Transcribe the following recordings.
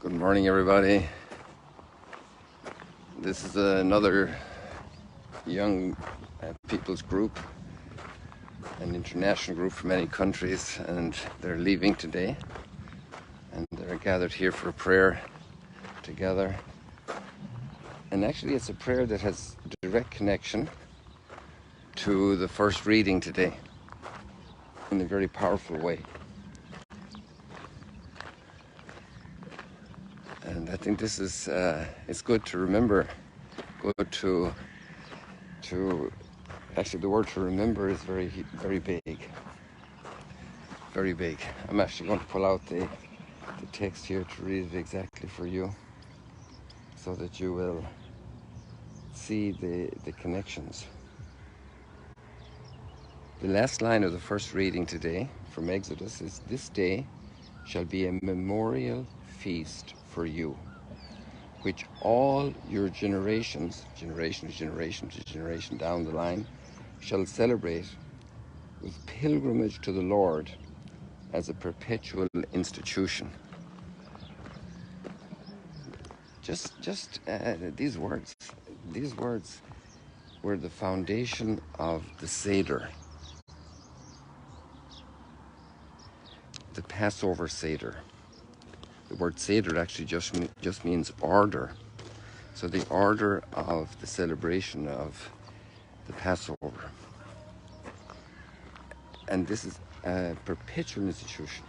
Good morning, everybody. This is another young people's group, an international group from many countries, and they're leaving today. And they're gathered here for a prayer together. And actually, it's a prayer that has direct connection to the first reading today in a very powerful way. And I think this is, it's good to remember, good to actually the word to remember is very, very big. Very big. I'm actually going to pull out the text here to read it exactly for you so that you will see the connections. The last line of the first reading today from Exodus is, "This day shall be a memorial feast for you, which all your generations, generation to generation to generation down the line, shall celebrate with pilgrimage to the Lord as a perpetual institution." Just these words were the foundation of the Seder, the Passover Seder. The word Seder actually just means order. So the order of the celebration of the Passover. And this is a perpetual institution.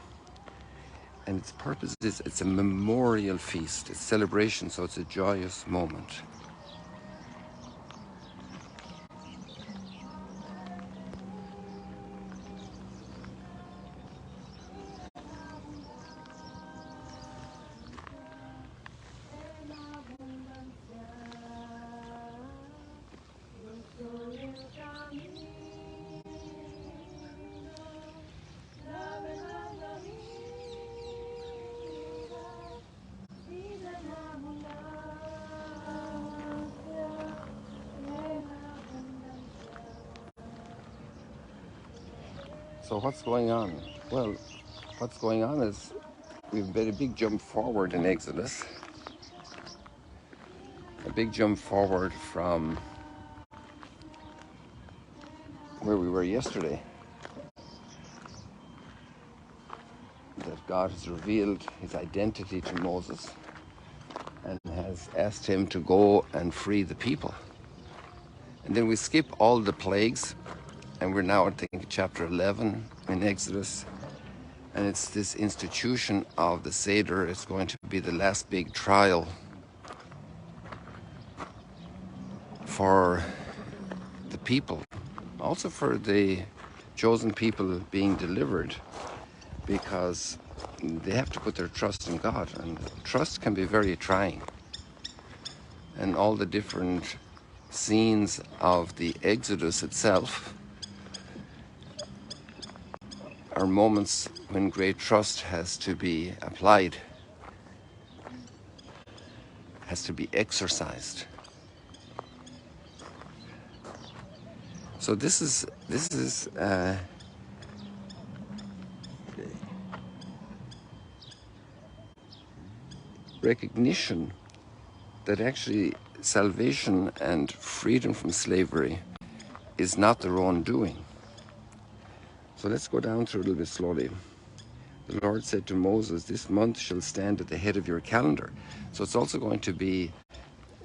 And its purpose is it's a memorial feast. It's celebration, so it's a joyous moment. So what's going on? Well, what's going on is we've made a big jump forward in Exodus. A big jump forward from where we were yesterday. That God has revealed his identity to Moses and has asked him to go and free the people. And then we skip all the plagues, and we're now, I think, chapter 11 in Exodus. And it's this institution of the Seder. It's going to be the last big trial for the people, also for the chosen people being delivered, because they have to put their trust in God, and trust can be very trying. And all the different scenes of the Exodus itself are moments when great trust has to be applied, has to be exercised. So this is recognition that actually salvation and freedom from slavery is not their own doing. So let's go down through it a little bit slowly. The Lord said to Moses, "This month shall stand at the head of your calendar." So it's also going to be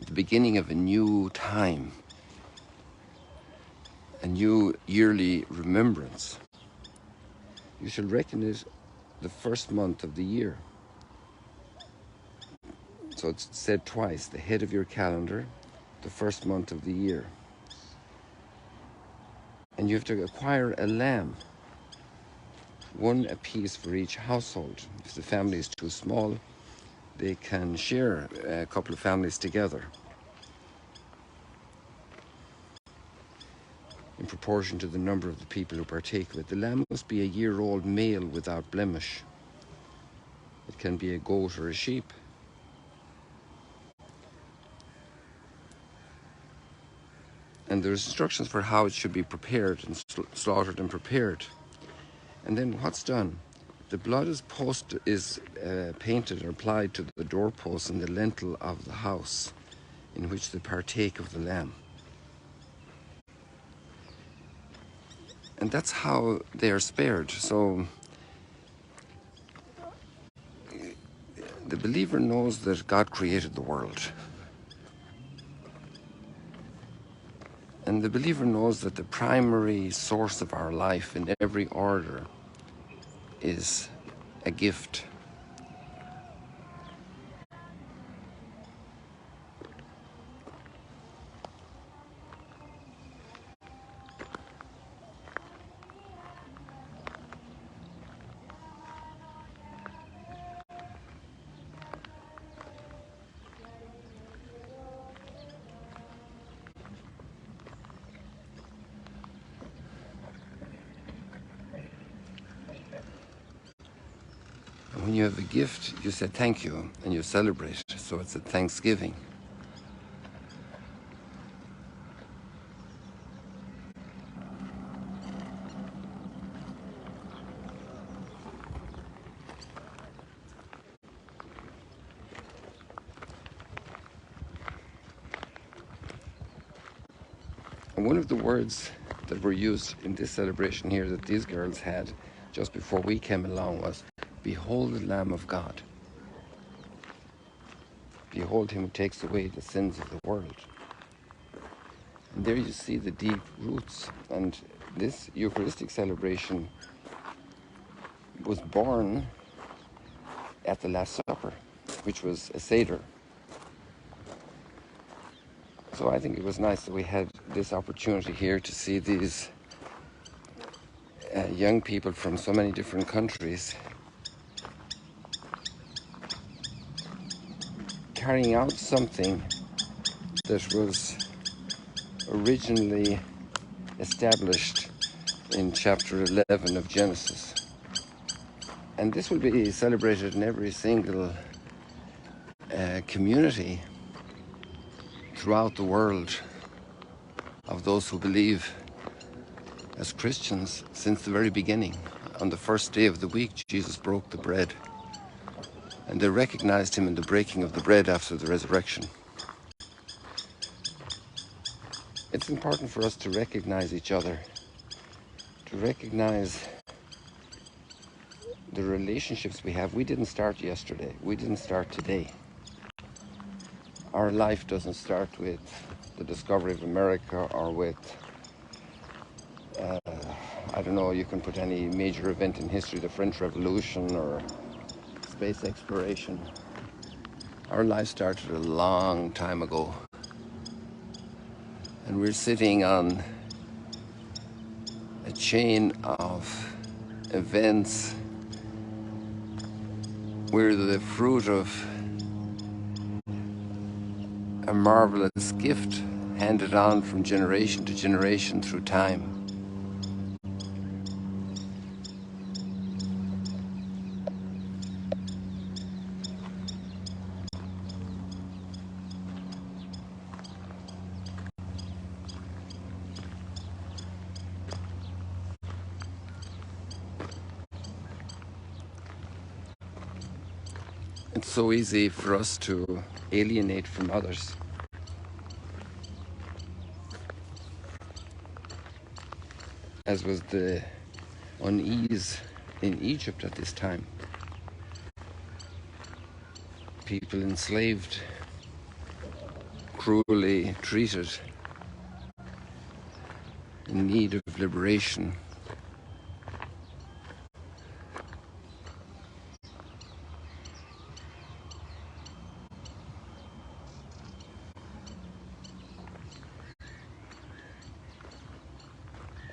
the beginning of a new time, a new yearly remembrance. You shall reckon it the first month of the year. So it's said twice, the head of your calendar, the first month of the year. And you have to acquire a lamb, one apiece for each household. If the family is too small, they can share a couple of families together in proportion to the number of the people who partake of it. The lamb must be a year-old male without blemish. It can be a goat or a sheep. And there's instructions for how it should be prepared and slaughtered and prepared. And then what's done? The blood is painted or applied to the doorpost and the lintel of the house in which they partake of the lamb. And that's how they are spared. So the believer knows that God created the world. And the believer knows that the primary source of our life in every order is a gift. And when you have a gift, you say thank you and you celebrate. So it's a thanksgiving. And one of the words that were used in this celebration here that these girls had just before we came along was, "Behold the Lamb of God. Behold him who takes away the sins of the world." And there you see the deep roots. And this Eucharistic celebration was born at the Last Supper, which was a Seder. So I think it was nice that we had this opportunity here to see these young people from so many different countries carrying out something that was originally established in chapter 11 of Genesis. And this will be celebrated in every single community throughout the world of those who believe as Christians since the very beginning. On the first day of the week, Jesus broke the bread, and they recognized him in the breaking of the bread after the resurrection. It's important for us to recognize each other, to recognize the relationships we have. We didn't start yesterday. We didn't start today. Our life doesn't start with the discovery of America or with, I don't know, you can put any major event in history, the French Revolution or space exploration. Our life started a long time ago. And we're sitting on a chain of events. We're the fruit of a marvelous gift handed on from generation to generation through time. It's so easy for us to alienate from others. As was the unease in Egypt at this time. People enslaved, cruelly treated, in need of liberation.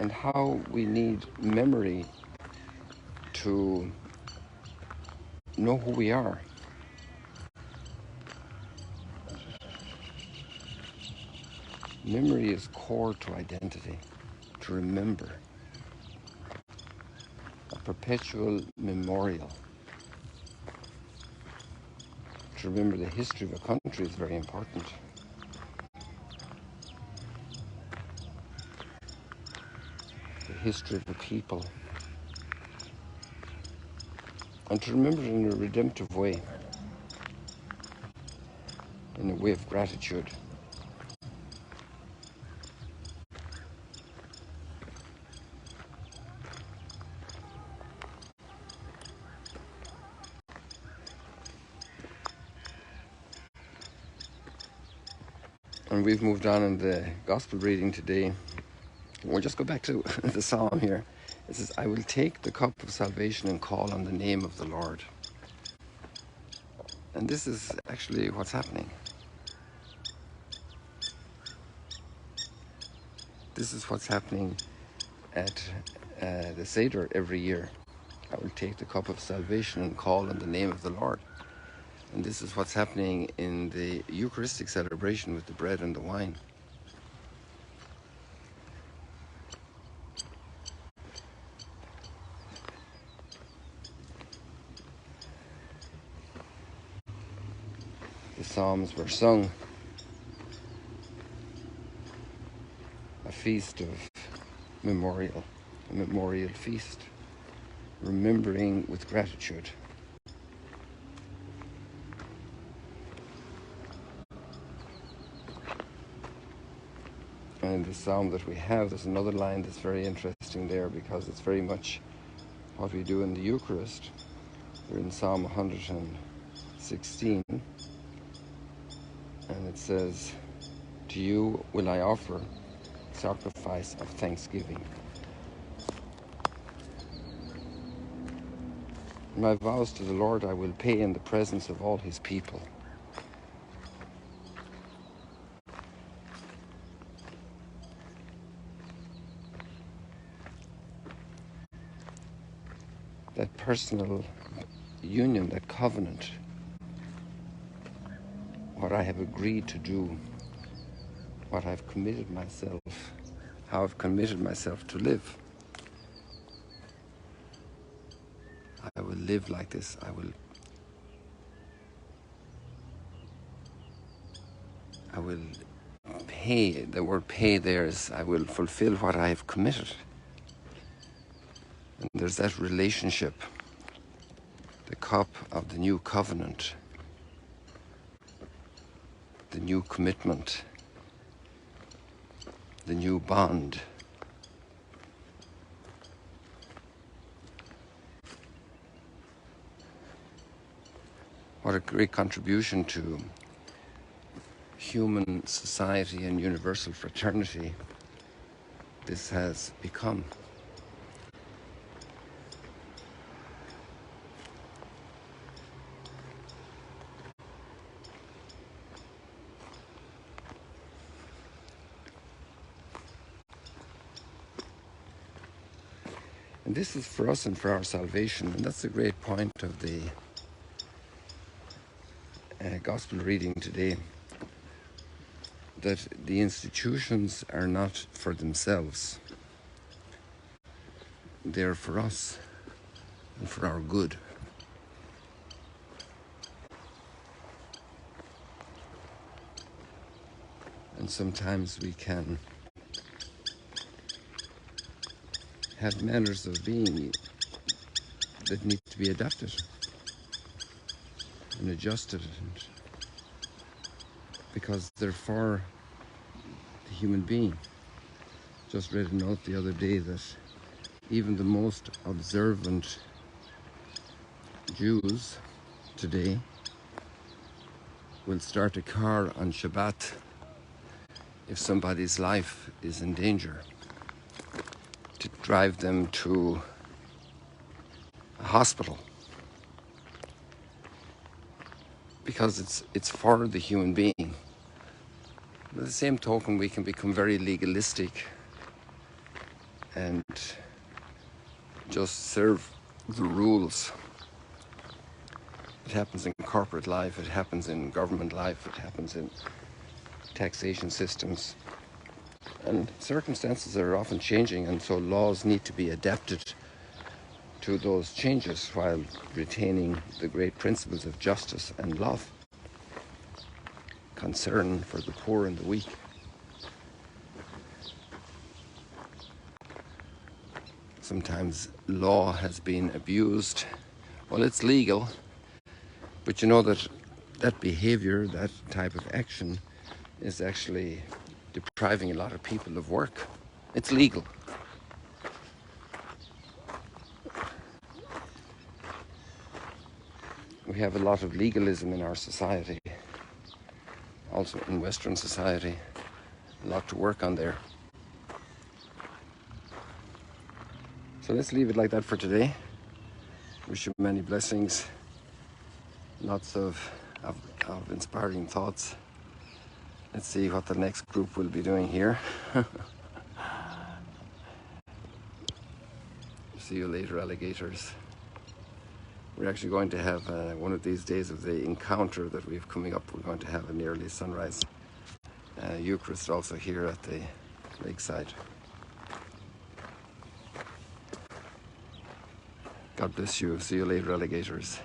And how we need memory to know who we are. Memory is core to identity, to remember. A perpetual memorial. To remember the history of a country is very important. The history of a people. and to remember it in a redemptive way, in a way of gratitude. And we've moved on in the gospel reading today. We'll just go back to the psalm here. It says, I will take the cup of salvation and call on the name of the Lord. And this is actually what's happening. This is what's happening at the Seder every year. I will take the cup of salvation and call on the name of the Lord. And this is what's happening in the Eucharistic celebration with the bread and the wine. The Psalms were sung, a feast of memorial, a memorial feast, remembering with gratitude. And in the psalm that we have, there's another line that's very interesting there, because it's very much what we do in the Eucharist. We're in Psalm 116, and it says, to you will I offer sacrifice of thanksgiving. My vows to the Lord I will pay in the presence of all his people. That personal union, that covenant, what I have agreed to do, what I've committed myself, how I've committed myself to live. I will live like this. I will pay. The word pay there is, I will fulfill what I have committed. And there's that relationship, the cup of the new covenant, the new commitment, the new bond. What a great contribution to human society and universal fraternity this has become. And this is for us and for our salvation. And that's the great point of the gospel reading today, that the institutions are not for themselves. They're for us and for our good. And sometimes we can have manners of being that need to be adapted and adjusted, because they're for the human being. Just read a note the other day that even the most observant Jews today will start a car on Shabbat if somebody's life is in danger, to drive them to a hospital, because it's for the human being. By the same token, we can become very legalistic and just serve the rules. It happens in corporate life, it happens in government life, it happens in taxation systems. And circumstances are often changing, and so laws need to be adapted to those changes while retaining the great principles of justice and love, concern for the poor and the weak. Sometimes law has been abused Well, it's legal, but you know that that behavior, that type of action, is actually depriving a lot of people of work. It's legal. We have a lot of legalism in our society, also in Western society. A lot to work on there. So let's leave it like that for today. Wish you many blessings, lots of inspiring thoughts. Let's see what the next group will be doing here. See you later, alligators. We're actually going to have one of these days of the encounter that we've coming up. We're going to have an early sunrise Eucharist also here at the lakeside. God bless you. See you later, alligators.